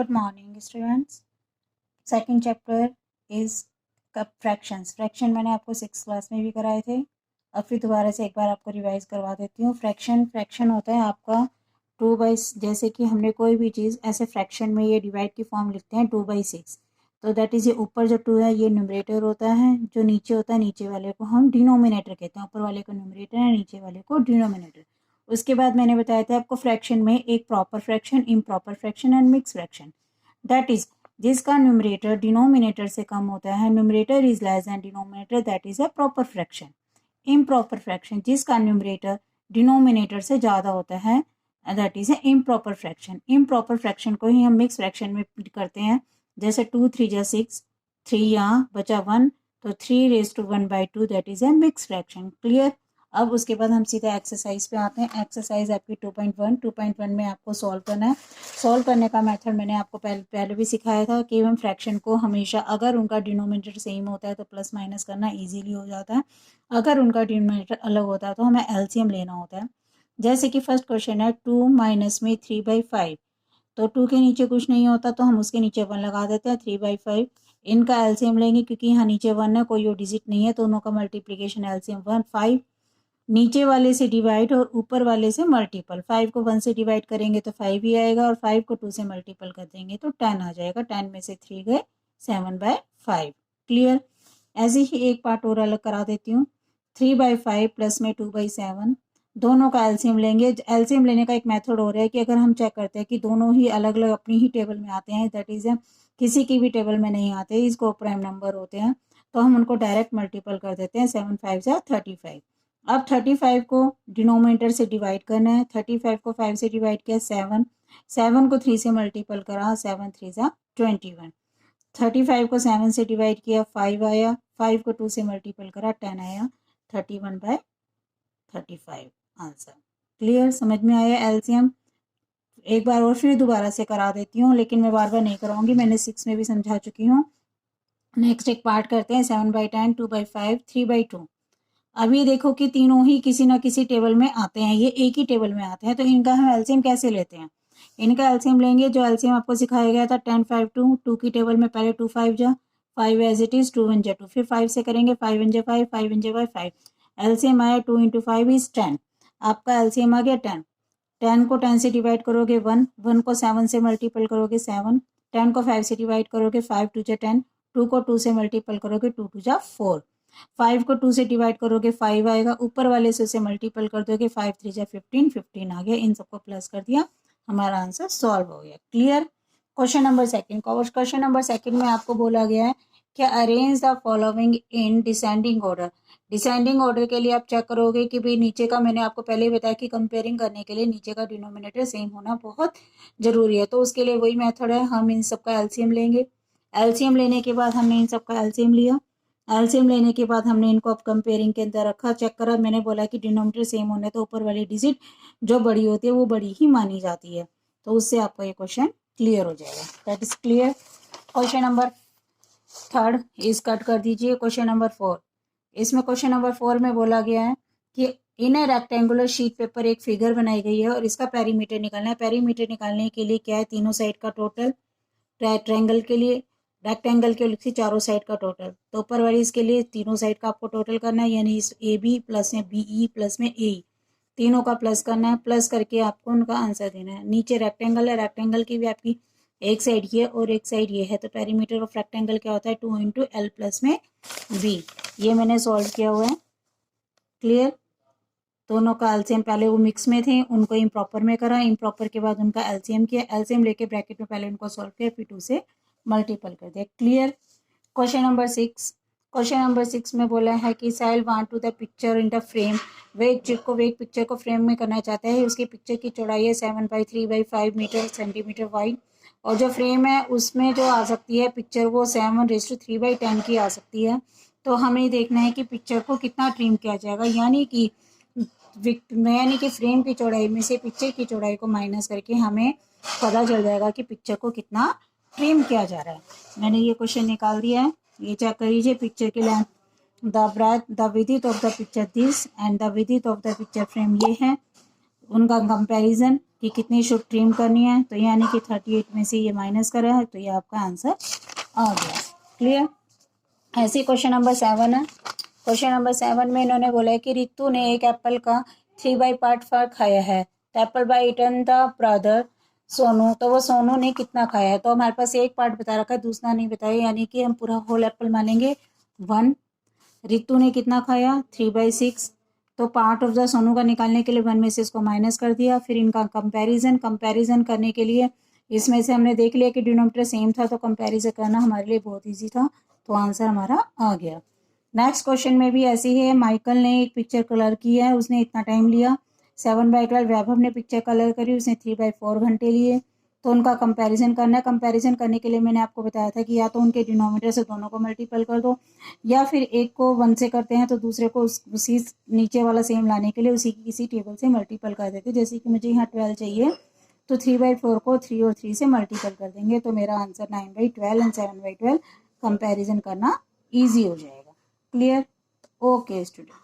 Good morning students. Second chapter is fractions. Fraction मैंने आपको 6th class में भी कराए थे, अब फिर दोबारा से एक बार आपको रिवाइज करवा देती हूँ। फ्रैक्शन होता है आपका 2/, जैसे कि हमने कोई भी चीज़ ऐसे फ्रैक्शन में ये डिवाइड की फॉर्म लिखते हैं 2/6, तो दैट इज़ ये ऊपर जो 2 है ये न्यूमरेटर होता है, जो नीचे होता है नीचे वाले को हम डिनोमिनेटर कहते हैं। ऊपर वाले को न्यूमरेटर है, नीचे वाले को डिनोमिनेटर। उसके बाद मैंने बताया था आपको फ्रैक्शन में एक proper fraction, improper fraction and mix fraction. That is जिसका न्यूमरेटर डिनोमिनेटर से कम होता है, numerator is less than denominator, that is a proper fraction. Improper fraction जिसका न्यूमरेटर डिनोमिनेटर से ज़्यादा होता है, that is a improper fraction. Improper fraction को ही हम मिक्स फ्रैक्शन में करते हैं। जैसे 2 3 जा 6, 3 यहाँ बचा 1, तो 3⁻1/2 that is a mix fraction. Clear. अब उसके बाद हम सीधा एक्सरसाइज पे आते हैं। एक्सरसाइज आपकी 2.1 में आपको सॉल्व करना है। सॉल्व करने का मेथड मैंने आपको पहले भी सिखाया था कि हम फ्रैक्शन को हमेशा अगर उनका डिनोमिनेटर सेम होता है तो प्लस माइनस करना इजीली हो जाता है, अगर उनका डिनोमिनेटर अलग होता है तो हमें एलसीएम लेना होता है। जैसे कि फर्स्ट क्वेश्चन है 2 माइनस में 3/5, तो 2 के नीचे कुछ नहीं होता तो हम उसके नीचे 1 लगा देते हैं। 3/5 इनका एलसीएम लेंगे क्योंकि यहाँ नीचे 1 है, कोई और डिजिट नहीं है, दोनों का मल्टीप्लीकेशन एलसीएम 1 5, नीचे वाले से डिवाइड और ऊपर वाले से मल्टीपल। 5 को 1 से डिवाइड करेंगे तो 5 ही आएगा, और 5 को 2 से मल्टीपल कर देंगे तो 10 आ जाएगा। 10 में से 3 गए, 7/5। क्लियर। ऐसे ही एक पार्ट और अलग करा देती हूँ। 3/5 प्लस में 2/7, दोनों का एलसीएम लेंगे। एलसीएम लेने का एक मेथड हो रहा है कि अगर हम चेक करते हैं कि दोनों ही अलग अलग अपनी ही टेबल में आते हैं, दैट इज किसी की भी टेबल में नहीं आते, इसको प्राइम नंबर होते हैं, तो हम उनको डायरेक्ट मल्टीपल कर देते हैं। 7 5 जा 35। अब 35 को डिनोमिनेटर से डिवाइड करना है। 35 को 5 से डिवाइड किया 7, 7 को 3 से मल्टीपल करा, 7 3 जा 21। 35 को 7 से डिवाइड किया 5 आया, 5 को 2 से मल्टीपल करा 10 आया, 31/35 आंसर। क्लियर। समझ में आया एलसीएम। एक बार और फिर दोबारा से करा देती हूँ, लेकिन मैं बार बार नहीं कराऊंगी, मैंने 6 में भी समझा चुकी हूँ। नेक्स्ट एक पार्ट करते हैं। 7/10, 2/5, 3/2। अभी देखो कि तीनों ही किसी ना किसी टेबल में आते हैं, ये एक ही टेबल में आते हैं, तो इनका हम एलसीएम कैसे लेते हैं। इनका एलसीएम लेंगे, जो एलसीएम आपको सिखाया गया था 10 5 2, 2 की टेबल में पहले 2 5 जा 5 एज इट इज, 2 1 जा 2, फिर 5 से करेंगे 5 1 जा 5, 5 1 जा 5, एलसीएम आया 2 × 5 इज 10। आपका एलसीएम आ गया 10। 10 को 10 से डिवाइड करोगे 1, 1 को 7 से मल्टीपल करोगे 7, 10 को 5 से डिवाइड करोगे 5 2 जा 10, 2 को 2 से मल्टीपल करोगे 2 2 जा 4, 5 को 2 से डिवाइड करोगे 5 आएगा, ऊपर वाले से उसे मल्टीपल कर दोगे 5 3 जा 15, 15 आ गया। इन सबको प्लस कर दिया, हमारा आंसर सॉल्व हो गया। Clear. Question number second. Question number second में आपको बोला गया है कि arrange the following in descending order. Descending order के लिए आप चेक करोगे कि भाई नीचे का, मैंने आपको पहले ही बताया कि कंपेयरिंग करने के लिए नीचे का डिनोमिनेटर सेम होना बहुत जरूरी है, तो उसके लिए वही मेथड है, हम इन सबका एलसीएम लेंगे। एलसीएम लेने के बाद हमने इन सबका एलसीएम लिया। एलसीएम लेने के बाद हमने इनको अब कंपेयरिंग के अंदर रखा, चेक करा। मैंने बोला कि डिनोमिनेटर सेम होने तो ऊपर वाली डिजिट जो बड़ी होती है वो बड़ी ही मानी जाती है, तो उससे आपका ये क्वेश्चन क्लियर हो जाएगा। That is clear. Question number third इस कट कर दीजिए। क्वेश्चन नंबर 4, इसमें क्वेश्चन नंबर 4 में बोला गया है कि इन ए रेक्टेंगुलर शीट पेपर एक फिगर बनाई गई है और इसका पेरीमीटर निकालना है। पेरीमीटर निकालने के लिए क्या है, तीनों साइड का टोटल, ट्रायंगल के लिए, रेक्टेंगल के लिए चारों साइड का टोटल, तो ऊपर वाली इसके लिए तीनों साइड का आपको टोटल करना है, यानी इस ए बी प्लस में बी ई प्लस में ए, तीनों का प्लस करना है। प्लस करके आपको उनका आंसर देना है। नीचे रेक्टेंगल है, रेक्टेंगल की भी आपकी एक साइड ये और एक साइड ये है, तो पेरीमीटर ऑफ रेक्टेंगल क्या होता है 2 × L प्लस में बी। ये मैंने सॉल्व किया हुआ है। क्लियर। दोनों का एलसीएम, पहले वो मिक्स में थे उनको इम्प्रॉपर में करा, इम्प्रॉपर के बाद उनका एलसीएम किया, एलसीएम लेके ब्रैकेट में पहले उनको सॉल्व किया, फिर 2 से मल्टीपल कर दिया। Clear. Question number 6। Question number 6 में बोला है कि Sahil want to the picture in the frame. वे एक पिक्चर को फ्रेम में करना चाहता है। उसकी पिक्चर की चौड़ाई है 7/3/5 मीटर सेंटीमीटर वाइड, और जो फ्रेम है उसमें जो आ सकती है पिक्चर वो 7/3/10 की आ सकती है। तो हमें देखना है कि पिक्चर को कितना ट्रिम किया जाएगा, यानी कि फ्रेम की चौड़ाई में से पिक्चर की चौड़ाई को माइनस करके हमें पता चल जाएगा कि पिक्चर को कितना ट्रिम किया जा रहा है। मैंने ये क्वेश्चन निकाल दिया है, ये चेक कर लीजिए। पिक्चर की length, the breadth, the width of the picture this and the width of the picture frame ये है। उनका कंपैरिजन कि कितनी शुड ट्रिम करनी है, तो यानी कि 38 में से ये माइनस करा है, तो ये आपका आंसर आ गया। क्लियर। ऐसे क्वेश्चन नंबर 7 है। क्वेश्चन नंबर 7 में इन्होंने बोला है कि रितु ने एक एप्पल का 3 पार्ट खाया है। Apple by eaten the brother Sonu, तो वो सोनू ने कितना खाया है। तो हमारे पास एक पार्ट बता रखा है, दूसरा नहीं बताया, यानी कि हम पूरा होल एप्पल मानेंगे 1। रितु ने कितना खाया 3/6, तो पार्ट ऑफ द सोनू का निकालने के लिए 1 में से इसको माइनस कर दिया। फिर इनका कंपैरिजन करने के लिए इसमें से हमने देख लिया कि डिनोमिनेटर सेम था, तो कंपैरिजन करना हमारे लिए बहुत ईजी था, तो आंसर हमारा आ गया। नेक्स्ट क्वेश्चन में भी ऐसी है, माइकल ने एक पिक्चर कलर की है, उसने इतना टाइम लिया। 7/12 वैभव ने पिक्चर कलर करी, उसने 3/4 घंटे लिए। तो उनका कंपैरिजन करना है। कंपैरिजन करने के लिए मैंने आपको बताया था कि या तो उनके डिनोमिनेटर से दोनों को मल्टीपल कर दो, या फिर एक को 1 से करते हैं तो दूसरे को उसी नीचे वाला सेम लाने के लिए उसी की किसी टेबल से मल्टीपल कर देते। जैसे कि मुझे यहाँ 12 चाहिए, तो 3/4 को 3 और 3 से मल्टीपल कर देंगे, तो मेरा आंसर 9/12 एंड 7/12 कंपैरिजन करना ईजी हो जाएगा। क्लियर। Okay student.